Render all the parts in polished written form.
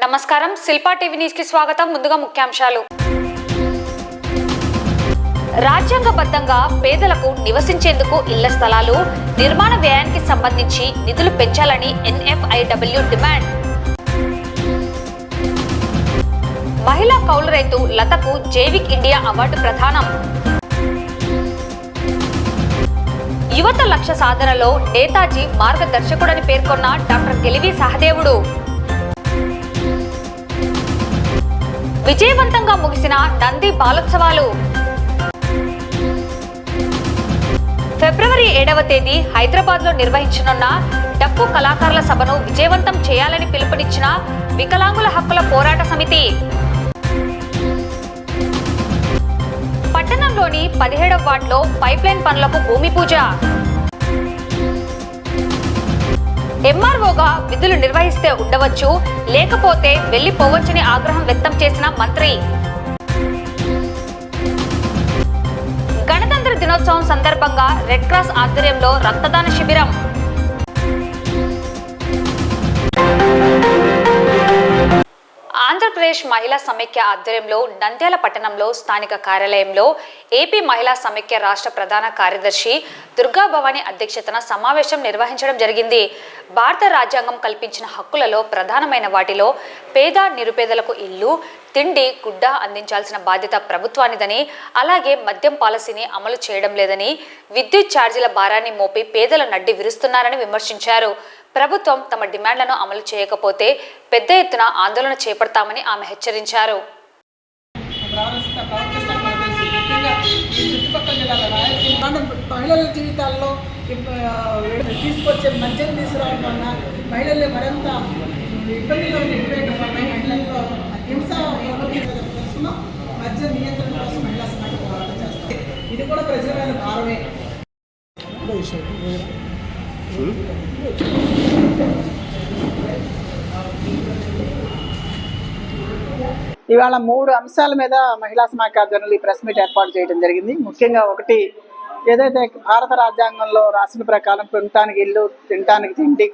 నమస్కారం Shilpa TV news కి స్వాగతం. ముందుగా ముఖ్యాంశాలు. రాజ్యాంగబద్ధంగా పేదలకు నివసించేందుకు ఇళ్ల స్థలాలు నిర్మాణ వ్యయానికి సంబంధించి నిధులు పెంచాలని NFIW డిమాండ్. మహిళా కౌలు రైతు లతకు జైవిక్ ఇండియా అవార్డు ప్రదానం. యువత లక్ష్య సాధనలో నేతాజీ మార్గదర్శకుడని పేర్కొన్న డాక్టర్ కెలివి సహదేవుడు. విజయవంతంగా ముగిసిన నంది బాలోత్సవాలు. ఫిబ్రవరి 7వ తేదీ హైదరాబాద్ లో నిర్వహించనున్న డప్పు కళాకారుల సభను విజయవంతం చేయాలని పిలుపునిచ్చిన వికలాంగుల హక్కుల పోరాట సమితి. పట్టణంలోని 17వ వార్డులో పైప్లైన్ పనులకు భూమి పూజ. MROగా విధులు నిర్వహిస్తే ఉండవచ్చు, లేకపోతే వెళ్లిపోవచ్చని ఆగ్రహం వ్యక్తం చేసిన మంత్రి. గణతంత్ర దినోత్సవం సందర్భంగా రెడ్ క్రాస్ ఆధ్వర్యంలో రక్తదాన శిబిరం. ఆంధ్రప్రదేశ్ మహిళా సమైక్య ఆధ్వర్యంలో నంద్యాల పట్టణంలో స్థానిక కార్యాలయంలో ఏపీ మహిళా సమైక్య రాష్ట్ర ప్రధాన కార్యదర్శి దుర్గా భవాని అధ్యక్షతన సమావేశం నిర్వహించడం జరిగింది. భారత రాజ్యాంగం కల్పించిన హక్కులలో ప్రధానమైన వాటిలో పేద నిరుపేదలకు ఇల్లు, తిండి, గుడ్డ అందించాల్సిన బాధ్యత ప్రభుత్వానిదని, అలాగే మద్యం పాలసీని అమలు చేయడం లేదని, విద్యుత్ ఛార్జీల భారాన్ని మోపి పేదల నడ్డి విరుస్తున్నారని విమర్శించారు. ప్రభుత్వం తమ డిమాండ్లను అమలు చేయకపోతే పెద్ద ఎత్తున ఆందోళన చేపడతామని ఆమె హెచ్చరించారు. మహిళల జీవితాల్లో తీసుకొచ్చే మద్యం తీసుకురావడం వల్ల మహిళలు మరింత ఇబ్బందుల్లో నిండిపోయడం వల్ల మహిళల్లో హింస మద్య నియంత్రణ కోసం మహిళా సమాజం పోరాటం చేస్తారు. ఇది కూడా ప్రజల భారమే. ఇవాళ 3 అంశాల మీద మహిళా సమాఖ్య ఆధ్వర్యంలో ఈ ప్రెస్ మీట్ ఏర్పాటు చేయడం జరిగింది. ముఖ్యంగా ఒకటి, ఏదైతే భారత రాజ్యాంగంలో రాసిన ప్రకారం తినటానికి ఇల్లు, తినటానికి తిండి,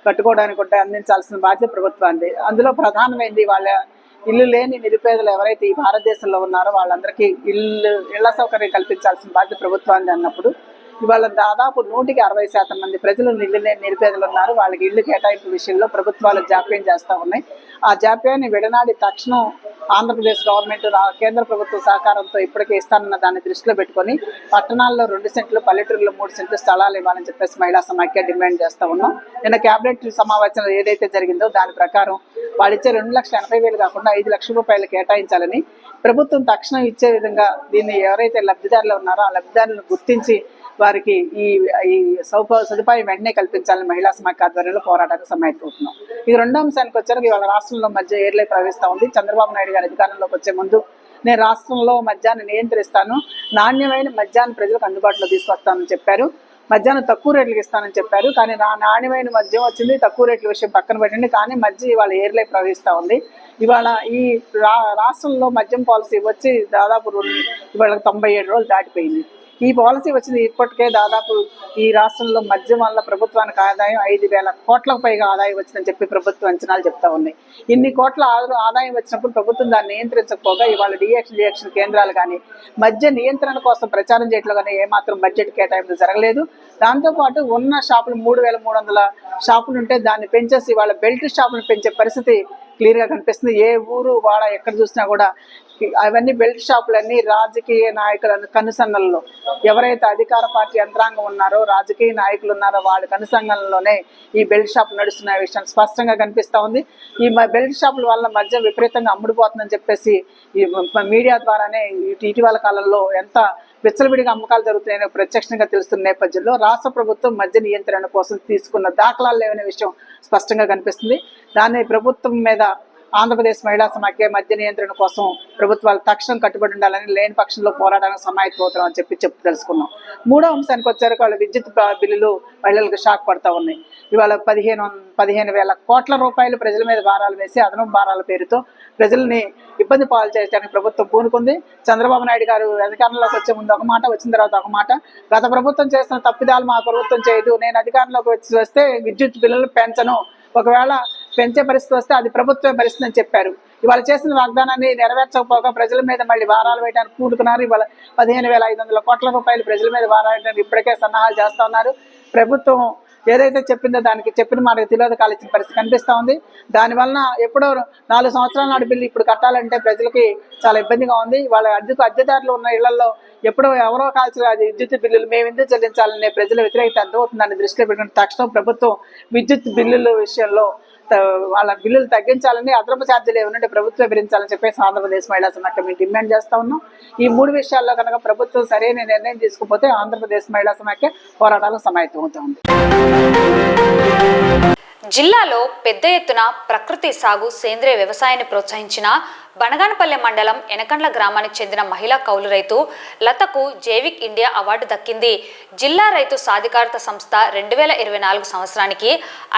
కట్టుకోవడానికి ఉంటే అందించాల్సిన బాధ్యత ప్రభుత్వాన్ని. అందులో ప్రధానమైంది వాళ్ళ ఇల్లు లేని నిరుపేదలు ఎవరైతే ఈ భారతదేశంలో ఉన్నారో వాళ్ళందరికీ ఇళ్ల సౌకర్యం కల్పించాల్సిన బాధ్యత ప్రభుత్వాన్ని అన్నప్పుడు ఇవాళ దాదాపు 160% మంది ప్రజలు ఇల్లు లేని నిరుపేదలు ఉన్నారు. వాళ్ళకి ఇల్లు కేటాయింపు విషయంలో ప్రభుత్వాలు జాప్యం చేస్తూ ఉన్నాయి. ఆ జాప్యాన్ని విడనాడి తక్షణం ఆంధ్రప్రదేశ్ గవర్నమెంట్ కేంద్ర ప్రభుత్వ సహకారంతో ఇప్పటికే ఇస్తానన్న దాన్ని దృష్టిలో పెట్టుకొని పట్టణాల్లో 2 సెంట్లు, పల్లెటూరులో 3 సెంట్లు స్థలాలు ఇవ్వాలని చెప్పేసి మహిళా సమాఖ్య డిమాండ్ చేస్తూ ఉన్నాం. నిన్న కేబినెట్ సమావేశంలో ఏదైతే జరిగిందో దాని ప్రకారం వాళ్ళు ఇచ్చే 2,80,000 కాకుండా 5 లక్షల రూపాయలు కేటాయించాలని, ప్రభుత్వం తక్షణం ఇచ్చే విధంగా దీన్ని ఎవరైతే లబ్ధిదారులు ఉన్నారో ఆ లబ్ధిదారులను గుర్తించి వారికి ఈ సదుపాయం వెంటనే కల్పించాలని మహిళా సమాఖ్య ఆధ్వర్యంలో పోరాటానికి సమాయత్తమవుతున్నాం. ఇక రెండో అంశానికి వచ్చారు, ఇవాళ రాష్ట్రంలో మద్యం ఏర్లై ప్రవహిస్తూ ఉంది. చంద్రబాబు నాయుడు గారు అధికారంలోకి వచ్చే ముందు నేను రాష్ట్రంలో మద్యాన్ని నియంత్రిస్తాను, నాణ్యమైన మద్యాన్ని ప్రజలకు అందుబాటులో తీసుకొస్తానని చెప్పారు. మద్యాన్ని తక్కువ రేట్లకు ఇస్తానని చెప్పారు. కానీ నాణ్యమైన మద్యం వచ్చింది, తక్కువ రేట్ల విషయం పక్కన పెట్టండి. కానీ మద్యం ఇవాళ ఏర్లై ప్రవహిస్తూ ఉంది. ఇవాళ ఈ రాష్ట్రంలో మద్యం పాలసీ వచ్చి దాదాపు ఇవాళ 97 రోజులు దాటిపోయింది. ఈ పాలసీ వచ్చింది ఇప్పటికే దాదాపు ఈ రాష్ట్రంలో మద్యం వల్ల ప్రభుత్వానికి ఆదాయం 5,000 కోట్లకు పైగా ఆదాయం వచ్చిందని చెప్పి ప్రభుత్వ అంచనాలు చెప్తా ఉన్నాయి. ఇన్ని కోట్ల ఆదాయం వచ్చినప్పుడు ప్రభుత్వం దాన్ని నియంత్రించకపోగా ఇవాళ డిఎక్షన్ కేంద్రాలు కానీ మద్య నియంత్రణ కోసం ప్రచారం చేయట్లో కానీ ఏమాత్రం బడ్జెట్ కేటాయింపు జరగలేదు. దాంతోపాటు ఉన్న షాపులు 3,300 షాపులు ఉంటే దాన్ని పెంచేసి ఇవాళ బెల్ట్ షాపులు పెంచే పరిస్థితి క్లియర్గా కనిపిస్తుంది. ఏ ఊరు వాడ ఎక్కడ చూసినా కూడా అవన్నీ బెల్ట్ షాపులన్నీ రాజకీయ నాయకుల కనుసన్నల్లో, ఎవరైతే అధికార పార్టీ యంత్రాంగం ఉన్నారో, రాజకీయ నాయకులు ఉన్నారో వాళ్ళ కనుసంగంలోనే ఈ బెల్ట్ షాపులు నడుస్తున్న విషయం స్పష్టంగా కనిపిస్తూ ఉంది. ఈ బెల్ట్ షాపుల వల్ల మద్యం విపరీతంగా అమ్ముడుపోతుందని చెప్పేసి ఈ మీడియా ద్వారానే ఇటీవల కాలంలో ఎంత విచ్చలవిడిగా అమ్మకాలు జరుగుతున్నాయని ప్రత్యక్షంగా తెలుస్తున్న నేపథ్యంలో రాష్ట్ర ప్రభుత్వం మద్య నియంత్రణ కోసం తీసుకున్న దాఖలాలు లేవనే విషయం స్పష్టంగా కనిపిస్తుంది. దాన్ని ప్రభుత్వం మీద ఆంధ్రప్రదేశ్ మహిళా సమాఖ్య మద్య నియంత్రణ కోసం ప్రభుత్వాలు తక్షణం కట్టుబడి ఉండాలని, లేని పక్షంలో పోరాటానికి సమాయత్తమవుతాం అని చెప్పి తెలుసుకున్నాం. మూడో అంశానికి వచ్చారు, వాళ్ళ విద్యుత్ బిల్లులు మహిళలకు షాక్ పడతా ఉన్నాయి. ఇవాళ 15,000 కోట్ల రూపాయలు ప్రజల మీద భారాలు వేసి అదనపు భారాల పేరుతో ప్రజల్ని ఇబ్బంది పాలు చేయడానికి ప్రభుత్వం పూనుకుంది. చంద్రబాబు నాయుడు గారు అధికారంలోకి వచ్చే ముందు ఒక మాట, వచ్చిన తర్వాత ఒక మాట. గత ప్రభుత్వం చేసిన తప్పిదాలు మా ప్రభుత్వం చేయదు, నేను అధికారంలోకి వస్తే విద్యుత్ బిల్లులు పెంచను, ఒకవేళ పెంచే పరిస్థితి వస్తే అది ప్రభుత్వం భరిస్తుందని చెప్పారు. ఇవాళ చేసిన వాగ్దానాన్ని నెరవేర్చకపోగా ప్రజల మీద మళ్ళీ భారాలు వేయడానికి కూడుకున్నారు. ఇవాళ 15,500 కోట్ల రూపాయలు ప్రజల మీద భారాలు వేయడానికి ఇప్పటికే సన్నాహాలు చేస్తూ ఉన్నారు. ప్రభుత్వం ఏదైతే చెప్పిందో దానికి చెప్పిన మాటకి తిలోదకాలు ఇచ్చిన పరిస్థితి కనిపిస్తూ ఉంది. దానివలన ఎప్పుడో 4 సంవత్సరాల నాడు బిల్లు ఇప్పుడు కట్టాలంటే ప్రజలకి చాలా ఇబ్బందిగా ఉంది. వాళ్ళ అద్దెదారులు ఉన్న ఇళ్లలో ఎప్పుడో ఎవరో కాల్చిన విద్యుత్ బిల్లులు మేము ఎందుకు చెల్లించాలనే ప్రజల వ్యతిరేకత అర్థమవుతుందని దృష్టిలో పెట్టుకుని తక్షణం ప్రభుత్వం విద్యుత్ బిల్లుల విషయంలో వాళ్ళ బిల్లులు తగ్గించాలని, అదనపు ఛార్జీలు ఏమన్నా ప్రభుత్వం భరించాలని చెప్పేసి ఆంధ్రప్రదేశ్ మహిళా సమాఖ్య మేము డిమాండ్ చేస్తా ఉన్నాం. ఈ 3 విషయాల్లో కనుక ప్రభుత్వం సరైన నిర్ణయం తీసుకుపోతే ఆంధ్రప్రదేశ్ మహిళా సమాఖ్య పోరాటాలకు సమాయత్తం అవుతుంది. జిల్లాలో పెద్ద ఎత్తున ప్రకృతి సాగు, సేంద్రియ వ్యవసాయాన్ని ప్రోత్సహించిన బనగానపల్లె మండలం ఎనకండ్ల గ్రామానికి చెందిన మహిళా కౌలు రైతు లతకు జైవిక్ ఇండియా అవార్డు దక్కింది. జిల్లా రైతు సాధికారత సంస్థ 2024 సంవత్సరానికి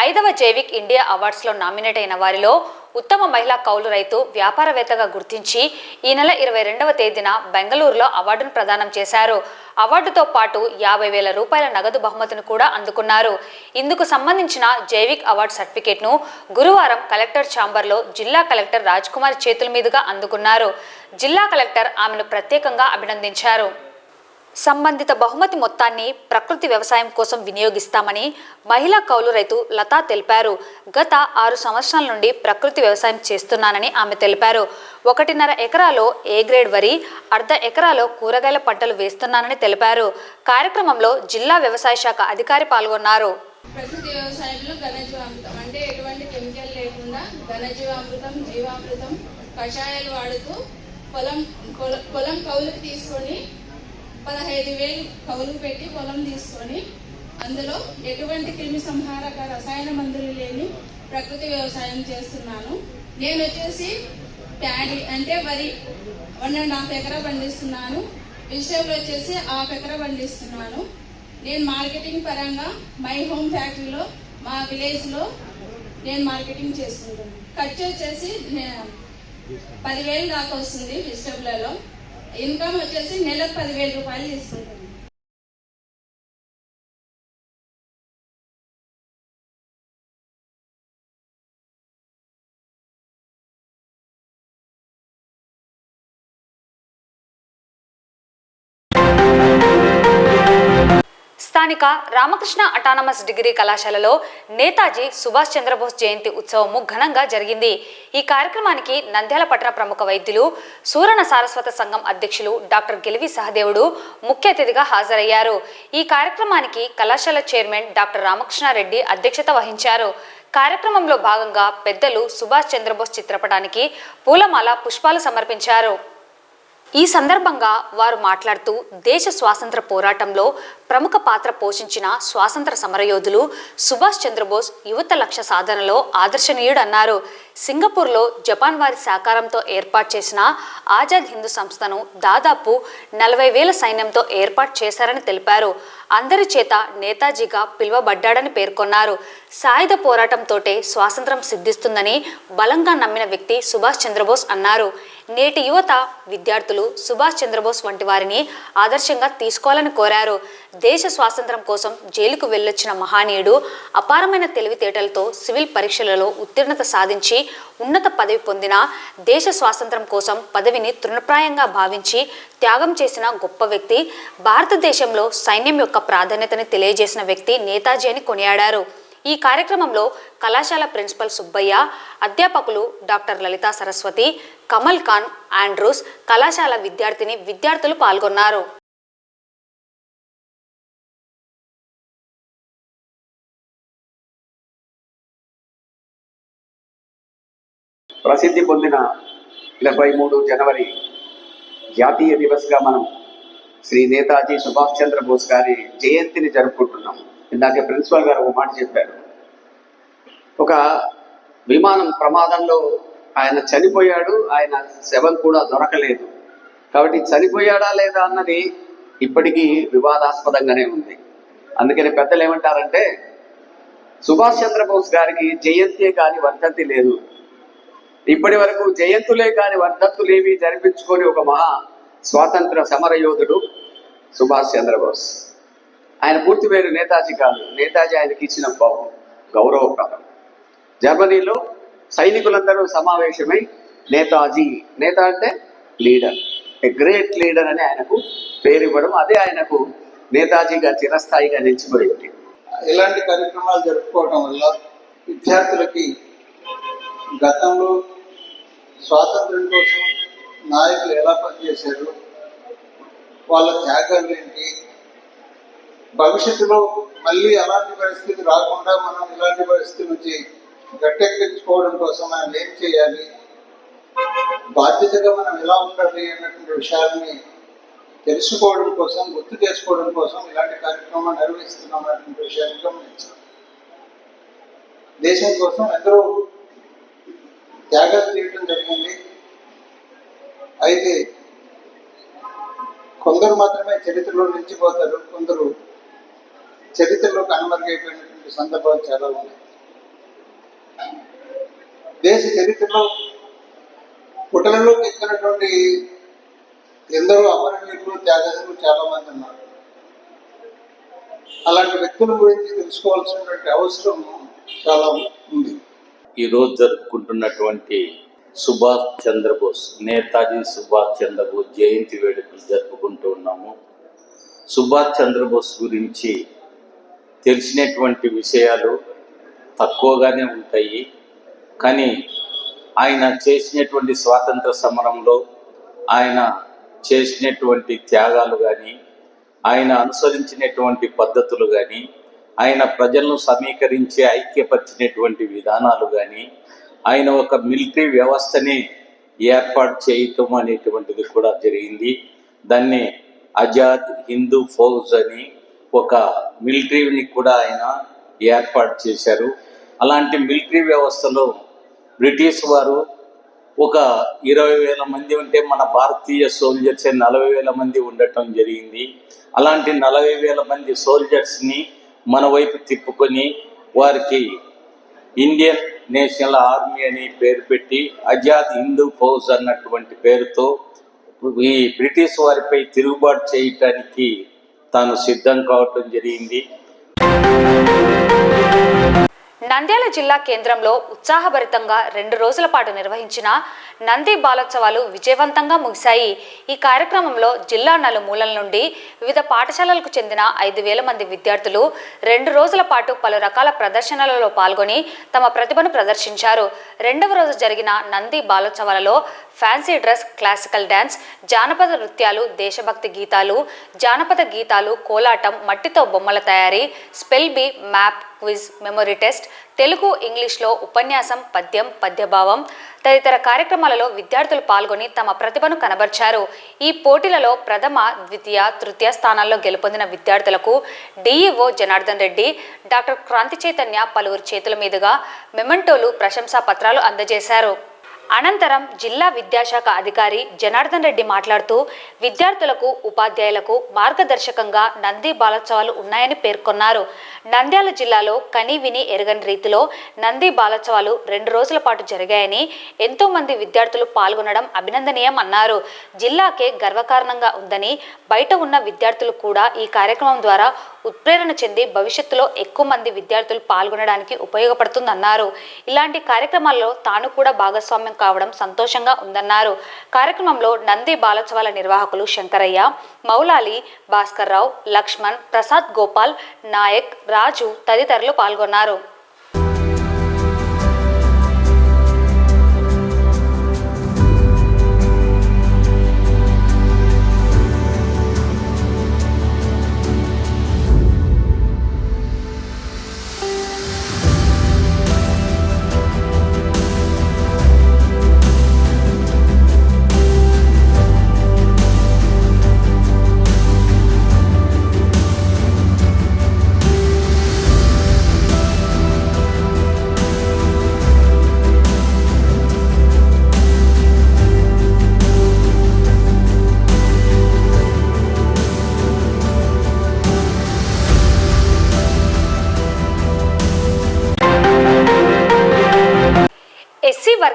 5వ జైవిక్ ఇండియా అవార్డ్స్లో నామినేట్ అయిన వారిలో ఉత్తమ మహిళా కౌలు రైతు వ్యాపారవేత్తగా గుర్తించి ఈ నెల 22వ తేదీన బెంగళూరులో అవార్డును ప్రదానం చేశారు. అవార్డుతో పాటు 50,000 రూపాయల నగదు బహుమతిని కూడా అందుకున్నారు. ఇందుకు సంబంధించిన జైవిక్ అవార్డు సర్టిఫికేట్ను గురువారం కలెక్టర్ ఛాంబర్లో జిల్లా కలెక్టర్ రాజ్ కుమార్ చేతుల మీదుగా అందుకున్నారు. జిల్లా కలెక్టర్ ఆమెను ప్రత్యేకంగా అభినందించారు. సంబంధిత బహుమతి మొత్తాన్ని ప్రకృతి వ్యవసాయం కోసం వినియోగిస్తామని మహిళా కౌలు రైతు లతా తెలిపారు. గత 6 సంవత్సరాల నుండి ప్రకృతి వ్యవసాయం చేస్తున్నానని ఆమె తెలిపారు. 1.5 ఎకరాలో ఏ గ్రేడ్ వరి, అర్ధ ఎకరాలో కూరగాయల పంటలు వేస్తున్నానని తెలిపారు. కార్యక్రమంలో జిల్లా వ్యవసాయ శాఖ అధికారి పాల్గొన్నారు. ప్రకృతి వ్యవసాయంలో ఘనజీవామృతం అంటే ఎటువంటి కెమికల్ లేకుండా ఘనజీవామృతం, జీవామృతం కషాయాలు వాడుతూ పొలం కౌలుకు తీసుకొని 15,000 కౌలుకు పెట్టి పొలం తీసుకొని అందులో ఎటువంటి క్రిమి సంహారక రసాయన మందులు లేని ప్రకృతి వ్యవసాయం చేస్తున్నాను. నేను వచ్చేసి ప్యాడీ అంటే వరి 1.5 ఎకరా పండిస్తున్నాను. వెజిటేబుల్ వచ్చేసి 1/2 ఎకరా పండిస్తున్నాను. నేను మార్కెటింగ్ పరంగా మై హోమ్ ఫ్యాక్టరీలో మా విలేజ్లో నేను మార్కెటింగ్ చేసుకుంటాను. ఖర్చు వచ్చేసి 10,000 దాకా వస్తుంది. వెజిటేబుల్లో ఇన్కమ్ వచ్చేసి నెలకు 10,000 రూపాయలు తీసుకుంటాను. స్థానిక రామకృష్ణ అటానమస్ డిగ్రీ కళాశాలలో నేతాజీ సుభాష్ చంద్రబోస్ జయంతి ఉత్సవము ఘనంగా జరిగింది. ఈ కార్యక్రమానికి నంద్యాల పట్టణ ప్రముఖ వైద్యులు, సూరణ సారస్వత సంఘం అధ్యక్షులు డాక్టర్ గెలివి సహదేవుడు ముఖ్య అతిథిగా హాజరయ్యారు. ఈ కార్యక్రమానికి కళాశాల చైర్మన్ డాక్టర్ రామకృష్ణారెడ్డి అధ్యక్షత వహించారు. కార్యక్రమంలో భాగంగా పెద్దలు సుభాష్ చంద్రబోస్ చిత్రపటానికి పూలమాల, పుష్పాలు సమర్పించారు. ఈ సందర్భంగా వారు మాట్లాడుతూ దేశ స్వాతంత్ర పోరాటంలో ప్రముఖ పాత్ర పోషించిన స్వాతంత్ర సమరయోధులు సుభాష్ చంద్రబోస్ యువత లక్ష్య సాధనలో ఆదర్శనీయుడన్నారు. సింగపూర్లో జపాన్ వారి సహకారంతో ఏర్పాటు చేసిన ఆజాద్ హిందూ సంస్థను దాదాపు 40,000 సైన్యంతో ఏర్పాటు చేశారని తెలిపారు. అందరి చేత నేతాజీగా పిలువబడ్డాడని పేర్కొన్నారు. సాయుధ పోరాటంతోటే స్వాతంత్రం సిద్ధిస్తుందని బలంగా నమ్మిన వ్యక్తి సుభాష్ చంద్రబోస్ అన్నారు. నేటి యువత, విద్యార్థులు సుభాష్ చంద్రబోస్ వంటి వారిని ఆదర్శంగా తీసుకోవాలని కోరారు. దేశ స్వాతంత్రం కోసం జైలుకు వెళ్ళొచ్చిన మహానీయుడు అపారమైన తెలివితేటలతో సివిల్ పరీక్షలలో ఉత్తీర్ణత సాధించి ఉన్నత పదవి పొందిన, దేశ స్వాతంత్రం కోసం పదవిని తృణప్రాయంగా భావించి త్యాగం చేసిన గొప్ప వ్యక్తి, భారతదేశంలో సైన్యం యొక్క ప్రాధాన్యతని తెలియజేసిన వ్యక్తి నేతాజీ అని కొనియాడారు. ఈ కార్యక్రమంలో కళాశాల ప్రిన్సిపల్ సుబ్బయ్య, అధ్యాపకులు డాక్టర్ లలితా సరస్వతి, కమల్ ఖాన్, ఆండ్రూస్, కళాశాల విద్యార్థులు పాల్గొన్నారు. ప్రసిద్ధి పొందిన 23 జనవరి జాతీయ దివస్గా మనం శ్రీ నేతాజీ సుభాష్ చంద్రబోస్ గారి జయంతిని జరుపుకుంటున్నాం. ఇందాకే ప్రిన్సిపల్ గారు ఒక మాట చెప్పారు. ఒక విమానం ప్రమాదంలో ఆయన చనిపోయాడు, ఆయన శవం కూడా దొరకలేదు. కాబట్టి చనిపోయాడా లేదా అన్నది ఇప్పటికీ వివాదాస్పదంగానే ఉంది. అందుకని పెద్దలు ఏమంటారంటే, సుభాష్ చంద్రబోస్ గారికి జయంతే కానీ వర్ధంతి లేదు. ఇప్పటి వరకు జయంతులే కానీ వర్ధంతులేవి జరిపించుకొని ఒక మహా స్వాతంత్ర సమరయోధుడు సుభాష్ చంద్రబోస్. ఆయన పూర్తి పేరు నేతాజీ కాదు. నేతాజీ ఆయనకి ఇచ్చిన గౌరవప్రదం. జర్మనీలో సైనికులందరూ సమావేశమై నేతాజీ, నేత అంటే లీడర్, ఏ గ్రేట్ లీడర్ అని ఆయనకు పేరు ఇవ్వడం, అదే ఆయనకు నేతాజీగా చిరస్థాయిగా నిలిచిపోయింది. ఇలాంటి కార్యక్రమాలు జరుపుకోవడం వల్ల విద్యార్థులకి గతంలో స్వాతంత్ర్యం కోసం నాయకులు ఎలా పనిచేశారు, వాళ్ళ త్యాగాలు ఏంటి, భవిష్యత్తులో మళ్ళీ అలాంటి పరిస్థితి రాకుండా మనం ఇలాంటి పరిస్థితి నుంచి గట్టెక్కించుకోవడం కోసం మనం ఏం చేయాలి, బాధ్యతగా మనం ఎలా ఉండాలి అన్నటువంటి విషయాన్ని తెలుసుకోవడం కోసం, గుర్తు చేసుకోవడం కోసం ఇలాంటి కార్యక్రమాలు నిర్వహిస్తున్నాం అన్నటువంటి విషయాన్ని గమనించాలి. దేశం కోసం ఎందరో త్యాగాలు చేయడం జరిగింది. అయితే కొందరు మాత్రమే చరిత్రలో నిలిచిపోతారు, కొందరు చరిత్రలో కనుమరుగైపోయినటువంటి సందర్భాలు చాలా ఉన్నాయి. దేశ చరిత్రలో పుటలలోకి ఎక్కినటువంటి ఎందరో అమరవీరులు, త్యాగదులు చాలా మంది ఉన్నారు. అలాంటి వ్యక్తుల గురించి తెలుసుకోవాల్సినటువంటి అవసరం చాలా ఉంది. ఈరోజు జరుపుకుంటున్నటువంటి సుభాష్ చంద్రబోస్, నేతాజీ సుభాష్ చంద్రబోస్ జయంతి వేడుకలు జరుపుకుంటూ ఉన్నాము. సుభాష్ చంద్రబోస్ గురించి తెలిసినటువంటి విషయాలు తక్కువగానే ఉంటాయి. కానీ ఆయన చేసినటువంటి స్వాతంత్ర సమరంలో ఆయన చేసినటువంటి త్యాగాలు కానీ, ఆయన అనుసరించినటువంటి పద్ధతులు కానీ, ఆయన ప్రజలను సమీకరించి ఐక్యపరిచినటువంటి విధానాలు కానీ, ఆయన ఒక మిలిటరీ వ్యవస్థని ఏర్పాటు చేయటం అనేటువంటిది కూడా జరిగింది. దాన్ని ఆజాద్ హిందూ ఫౌజ్ అని ఒక మిలిటరీని కూడా ఆయన ఏర్పాటు చేశారు. అలాంటి మిలిటరీ వ్యవస్థలో బ్రిటిష్ వారు ఒక 20,000 మంది ఉంటే మన భారతీయ సోల్జర్స్ 40,000 మంది ఉండటం జరిగింది. అలాంటి 40,000 మంది సోల్జర్స్ని మన వైపు తిప్పుకొని వారికి ఇండియన్ నేషనల్ ఆర్మీ అని పేరు పెట్టి ఆజాద్ హిందూ ఫౌజ్ అన్నటువంటి పేరుతో ఈ బ్రిటిష్ వారిపై తిరుగుబాటు చేయటానికి తాను సిద్ధం కావటం జరిగింది. నంద్యాల జిల్లా కేంద్రంలో ఉత్సాహభరితంగా 2 రోజుల పాటు నిర్వహించిన నంది బాలోత్సవాలు విజయవంతంగా ముగిశాయి. ఈ కార్యక్రమంలో జిల్లా నలుమూలల నుండి వివిధ పాఠశాలలకు చెందిన 5,000 మంది విద్యార్థులు 2 రోజుల పాటు పలు రకాల ప్రదర్శనలలో పాల్గొని తమ ప్రతిభను ప్రదర్శించారు. 2వ రోజు జరిగిన నంది బాలోత్సవాలలో ఫ్యాన్సీ డ్రెస్, క్లాసికల్ డ్యాన్స్, జానపద నృత్యాలు, దేశభక్తి గీతాలు, జానపద గీతాలు, కోలాటం, మట్టితో బొమ్మల తయారీ, spell be, map, quiz, memory test, Telugu ఇంగ్లీష్లో ఉపన్యాసం, పద్యం, పద్యభావం తదితర కార్యక్రమాలలో విద్యార్థులు పాల్గొని తమ ప్రతిభను కనబర్చారు. ఈ పోటీలలో ప్రథమ, ద్వితీయ, తృతీయ స్థానాల్లో గెలుపొందిన విద్యార్థులకు డిఈఓ జనార్దన్ రెడ్డి, డాక్టర్ క్రాంతి చైతన్య పలువురు చేతుల మీదుగా మెమెంటోలు, ప్రశంసా పత్రాలు అందజేశారు. అనంతరం జిల్లా విద్యాశాఖ అధికారి జనార్దన్ రెడ్డి మాట్లాడుతూ విద్యార్థులకు, ఉపాధ్యాయులకు మార్గదర్శకంగా నంది బాలోత్సవాలు ఉన్నాయని పేర్కొన్నారు. నంద్యాల జిల్లాలో కని విని ఎరగని రీతిలో నంది బాలోత్సవాలు 2 రోజుల పాటు జరిగాయని, ఎంతో మంది విద్యార్థులు పాల్గొనడం అభినందనీయం అన్నారు. జిల్లాకే గర్వకారణంగా ఉందని, బయట ఉన్న విద్యార్థులు కూడా ఈ కార్యక్రమం ద్వారా ఉత్ప్రేరణ చెంది భవిష్యత్తులో ఎక్కువ మంది విద్యార్థులు పాల్గొనడానికి ఉపయోగపడుతుందన్నారు. ఇలాంటి కార్యక్రమాల్లో తాను కూడా భాగస్వామ్యం కావడం సంతోషంగా ఉందన్నారు. కార్యక్రమంలో నంది బాలోత్సవాల నిర్వాహకులు శంకరయ్య, మౌలాలి, భాస్కర్ రావు, లక్ష్మణ్, ప్రసాద్, గోపాల్, నాయక్, రాజు తదితరులు పాల్గొన్నారు.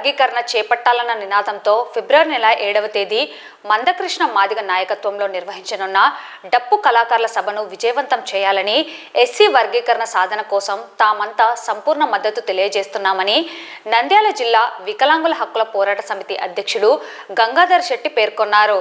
వర్గీకరణ చేపట్టాలన్న నినాదంతో ఫిబ్రవరి నెల 7వ తేదీ మందకృష్ణ మాదిగ నాయకత్వంలో నిర్వహించనున్న డప్పు కళాకారుల సభను విజయవంతం చేయాలని ఎస్సీ వర్గీకరణ సాధన కోసం తామంతా సంపూర్ణ మద్దతు తెలియజేస్తున్నామని నంద్యాల జిల్లా వికలాంగుల హక్కుల పోరాట సమితి అధ్యక్షుడు గంగాధర్ శెట్టి పేర్కొన్నారు.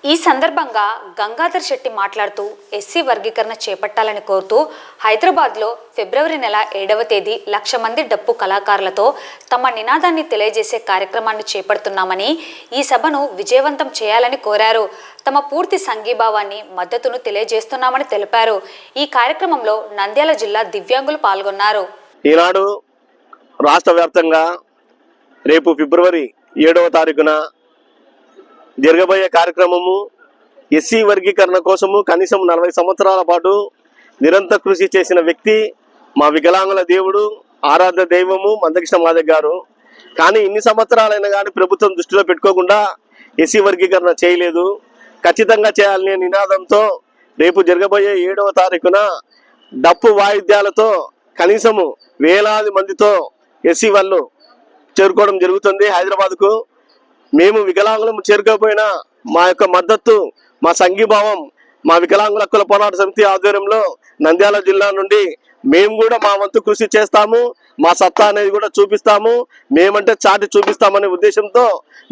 ఈ సందర్భంగా గంగాధర్ శెట్టి మాట్లాడుతూ ఎస్సీ వర్గీకరణ చేపట్టాలని కోరుతూ హైదరాబాద్లో ఫిబ్రవరి నెల 7వ తేదీ 1,00,000 మంది డప్పు కళాకారులతో తమ నినాదాన్ని తెలియజేసే కార్యక్రమాన్ని చేపడుతున్నామని, ఈ సభను విజయవంతం చేయాలని కోరారు. తమ పూర్తి సంఘీభావాన్ని మద్దతును తెలియజేస్తున్నామని తెలిపారు. ఈ కార్యక్రమంలో నంద్యాల జిల్లా దివ్యాంగులు పాల్గొన్నారు. ఈనాడు రాష్ట్ర వ్యాప్తంగా రేపు ఫిబ్రవరి 7వ తారీఖున జరగబోయే కార్యక్రమము ఎస్సీ వర్గీకరణ కోసము కనీసం 40 సంవత్సరాల పాటు నిరంతర కృషి చేసిన వ్యక్తి మా వికలాంగుల దేవుడు, ఆరాధ్య దైవము మందకృష్ణ మాదిగ గారు. కానీ ఇన్ని సంవత్సరాలైనా కానీ ప్రభుత్వం దృష్టిలో పెట్టుకోకుండా ఎస్సీ వర్గీకరణ చేయలేదు. ఖచ్చితంగా చేయాలనే నినాదంతో రేపు జరగబోయే 7వ తారీఖున డప్పు వాయిద్యాలతో కనీసము వేలాది మందితో ఎస్సీ వాళ్ళు చేరుకోవడం జరుగుతుంది హైదరాబాద్కు. మేము వికలాంగులం చేరుకోకపోయినా మా యొక్క మద్దతు, మా సంఘీభావం మా వికలాంగుల హక్కుల పోరాట సమితి ఆధ్వర్యంలో నంద్యాల జిల్లా నుండి మేము కూడా మా వంతు కృషి చేస్తాము. మా సత్తా అనేది కూడా చూపిస్తాము. మేమంటే చాటి చూపిస్తామనే ఉద్దేశంతో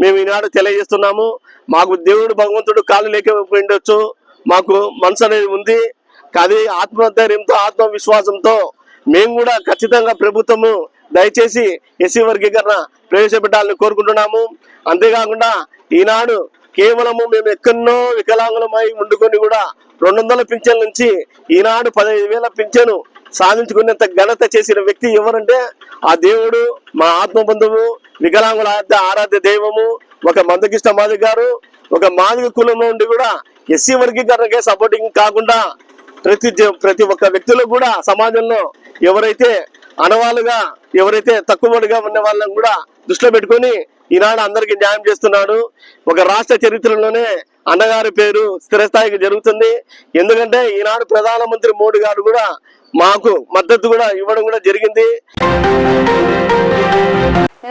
మేము ఈనాడు తెలియజేస్తున్నాము. మాకు దేవుడు భగవంతుడు కాళ్ళు లేకపోయిండొచ్చు, మాకు మనసు అనేది ఉంది. కానీ ఆత్మధైర్యంతో ఆత్మవిశ్వాసంతో మేము కూడా ఖచ్చితంగా ప్రభుత్వము దయచేసి ఎస్సీ వర్గీకరణ ప్రవేశపెట్టాలని కోరుకుంటున్నాము. అంతేకాకుండా ఈనాడు కేవలము మేము ఎక్కడో వికలాంగులమై ఉండుకొని కూడా 200 పింఛన్ల నుంచి ఈనాడు 15,000 పింఛను సాధించుకునేంత ఘనత చేసిన వ్యక్తి ఎవరంటే ఆ దేవుడు, మా ఆత్మబంధువు, వికలాంగుల ఆరాధ్య దైవము ఒక మందకృష్ణ మాదిగ గారు. ఒక మాదిగ కులంలో ఉండి కూడా ఎస్సీ వర్గీకరణకే సపోర్టింగ్ కాకుండా ప్రతి ఒక్క వ్యక్తులకు కూడా సమాజంలో ఎవరైతే అనవాళ్ళుగా, ఎవరైతే తక్కువగా ఉన్న వాళ్ళని కూడా దృష్టిలో పెట్టుకొని ఈనాడు అందరికీ న్యాయం చేస్తున్నాడు. ఒక రాష్ట్ర చరిత్రలోనే అన్నగారి పేరు స్థిరస్థాయికి జరుగుతుంది. ఎందుకంటే ఈనాడు ప్రధానమంత్రి మోడీ గారు కూడా మాకు మద్దతు కూడా ఇవ్వడం కూడా జరిగింది.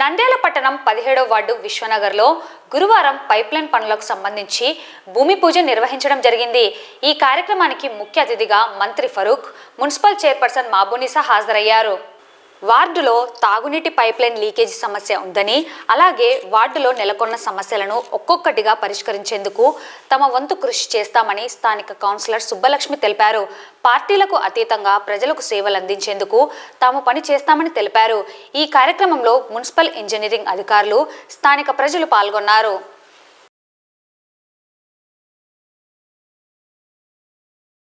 నంద్యాల పట్టణం 17వ వార్డు విశ్వనగర్లో గురువారం పైప్లైన్ పనులకు సంబంధించి భూమి పూజ నిర్వహించడం జరిగింది. ఈ కార్యక్రమానికి ముఖ్య అతిథిగా మంత్రి ఫరూక్, మున్సిపల్ చైర్పర్సన్ మాబునిసా హాజరయ్యారు. వార్డులో తాగునీటి పైప్లైన్ లీకేజీ సమస్య ఉందని, అలాగే వార్డులో నెలకొన్న సమస్యలను ఒక్కొక్కటిగా పరిష్కరించేందుకు తమ వంతు కృషి చేస్తామని స్థానిక కౌన్సిలర్ సుబ్బలక్ష్మి తెలిపారు. పార్టీలకు అతీతంగా ప్రజలకు సేవలు అందించేందుకు తాము పని చేస్తామని తెలిపారు. ఈ కార్యక్రమంలో మున్సిపల్ ఇంజనీరింగ్ అధికారులు, స్థానిక ప్రజలు పాల్గొన్నారు.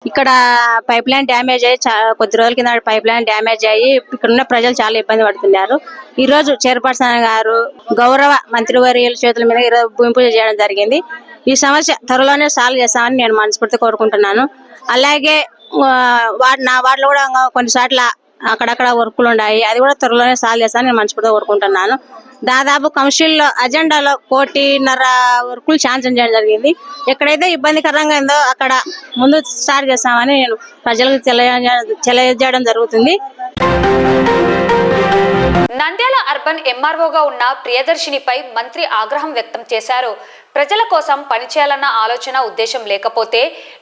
ఇక్కడ పైప్ లైన్ డ్యామేజ్ అయ్యి కొద్ది రోజుల కింద పైప్ లైన్ డ్యామేజ్ అయ్యి ఇక్కడ ఉన్న ప్రజలు చాలా ఇబ్బంది పడుతున్నారు. ఈ రోజు చైర్పర్సన్ గారు గౌరవ మంత్రివర్యుల చేతుల మీద ఈరోజు భూమి పూజ చేయడం జరిగింది. ఈ సమస్య త్వరలోనే సాల్వ్ చేస్తామని నేను మనస్ఫూర్తిగా కోరుకుంటున్నాను. అలాగే నా వార్డులో కూడా కొన్ని చోట్ల అక్కడక్కడ వర్కులు ఉన్నాయి, అది కూడా త్వరలోనే సాల్వ్ చేస్తామని నేను మనస్ఫూర్తిగా కోరుకుంటున్నాను. దాదాపు కౌన్సిల్ అజెండాలో 1.5 కోటి వర్కులు శాంక్షన్ చేయడం జరిగింది. ఎక్కడైతే ఇబ్బందికరంగా ఉందో అక్కడ ముందు స్టార్ట్ చేస్తామని నేను ప్రజలకు తెలియజేయడం జరుగుతుంది. నంద్యాల అర్బన్ ఎంఆర్ఓగా ఉన్న ప్రియదర్శినిపై మంత్రి ఆగ్రహం వ్యక్తం చేశారు. ప్రజల కోసం పనిచేయాలన్న ఆలోచన, ఉద్దేశం లేకపోతే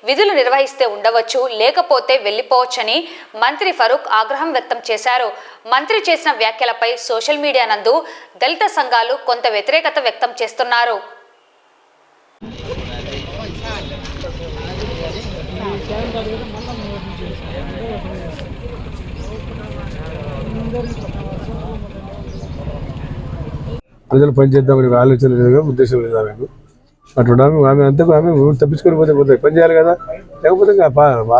విధులు నిర్వహిస్తే ఉండవచ్చు, లేకపోతే వెళ్లిపోవచ్చని మంత్రి ఫరూక్ ఆగ్రహం వ్యక్తం చేశారు. మంత్రి చేసిన వ్యాఖ్యలపై సోషల్ మీడియా నందు దళిత సంఘాలు కొంత వ్యతిరేకత వ్యక్తం చేస్తున్నారు. ప్రజలు పనిచేద్దామని ఆలోచన లేదు, ఉద్దేశం లేదు ఆమెకు. అట్లా ఆమె అంతకు ఆమె తప్పించుకొని పోతే పని చేయాలి కదా, లేకపోతే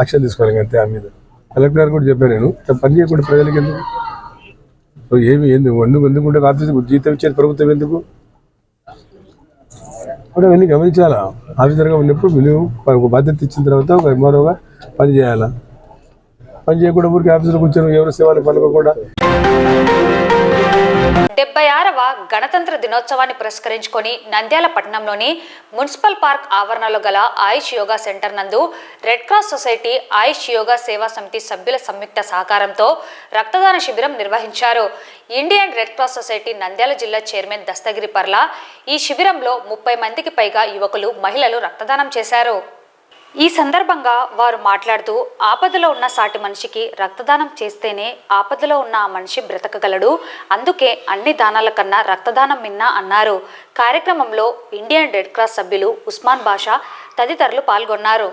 యాక్షన్ తీసుకోవాలి అంతే. ఆమె మీద కలెక్టర్ గారు కూడా చెప్పాను నేను, పని చేయకుండా ప్రజలకి ఎందుకు, ఏమి ఎందుకుంటే ఆఫీస్ జీతం ఇచ్చేది ప్రభుత్వం ఎందుకు కూడా అవన్నీ గమనించాలా. ఆఫీసర్గా ఉన్నప్పుడు నువ్వు ఒక బాధ్యత ఇచ్చిన తర్వాత ఒక ఎంఆర్ఓగా పని చేయాలా. పని చేయకుండా ఊరికి ఆఫీసులో కూర్చొని ఎవరు సేవలు పనుకోకుండా 76వ గణతంత్ర దినోత్సవాన్ని పురస్కరించుకొని నంద్యాల పట్టణంలోని మున్సిపల్ పార్క్ ఆవరణలో గల ఆయుష్ యోగా సెంటర్ నందు రెడ్ క్రాస్ సొసైటీ ఆయుష్ యోగా సేవా సమితి సభ్యుల సంయుక్త సహకారంతో రక్తదాన శిబిరం నిర్వహించారు. Indian red cross society Nandyal జిల్లా చైర్మన్ దస్తగిరి పర్ల ఈ శిబిరంలో 30 మందికి పైగా యువకులు, మహిళలు రక్తదానం చేశారు. ఈ సందర్భంగా వారు మాట్లాడుతూ ఆపదలో ఉన్న సాటి మనిషికి రక్తదానం చేస్తేనే ఆపదలో ఉన్న ఆ మనిషి బ్రతకగలడు, అందుకే అన్ని దానాల కన్నా రక్తదానం మిన్నా అన్నారు. కార్యక్రమంలో ఇండియన్ రెడ్ క్రాస్ సభ్యులు ఉస్మాన్ బాషా తదితరులు పాల్గొన్నారు.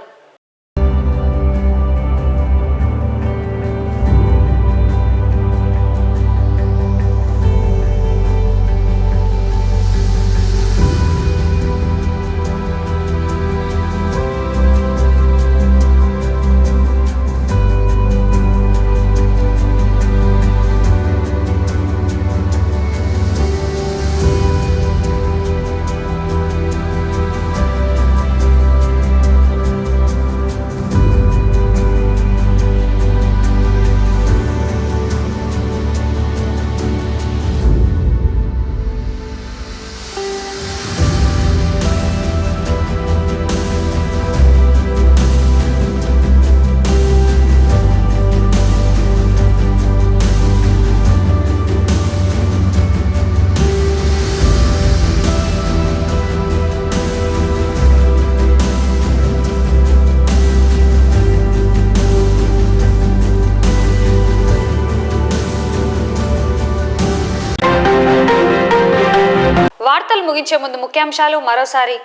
వార్తలు ముగించే ముందు ముఖ్యాంశాలు మరోసారి.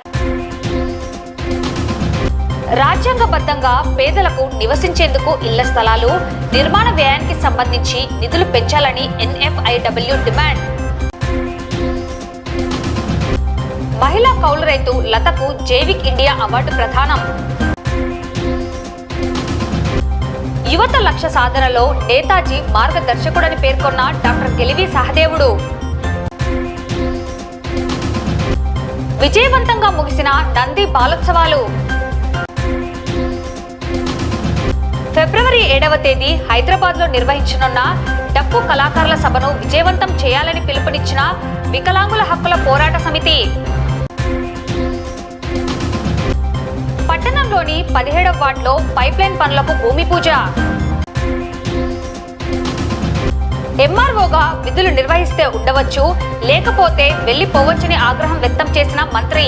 రాజ్యాంగబద్ధంగా పేదలకు నివసించేందుకు ఇళ్ల స్థలాలు, నిర్మాణ వ్యయానికి సంబంధించి నిధులు పెంచాలని NFIW డిమాండ్. మహిళా కౌలు రైతు లతకు జైవిక్ ఇండియా అవార్డు ప్రదానం. యువత లక్ష్య సాధనలో నేతాజీ మార్గదర్శకుడని పేర్కొన్న డాక్టర్ కెలివి సహదేవుడు. విజయవంతంగా ముగిసిన నంది బాలోత్సవాలు. ఫిబ్రవరి 7వ తేదీ హైదరాబాద్లో నిర్వహించనున్న డప్పు కళాకారుల సభను విజయవంతం చేయాలని పిలుపునిచ్చిన వికలాంగుల హక్కుల పోరాట సమితి. పట్టణంలోని 17వ వార్డులో పైప్లైన్ పనులకు భూమి పూజ. MROగా విధులు నిర్వహిస్తే ఉండవచ్చు, లేకపోతే వెళ్లిపోవచ్చని ఆగ్రహం వ్యక్తం చేసిన మంత్రి.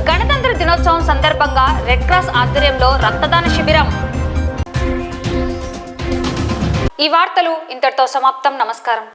గణతంత్ర దినోత్సవం సందర్భంగా రెడ్ క్రాస్ ఆధ్వర్యంలో రక్తదాన శిబిరం. ఈ వార్తలు ఇంతటితో సమాప్తం. నమస్కారం.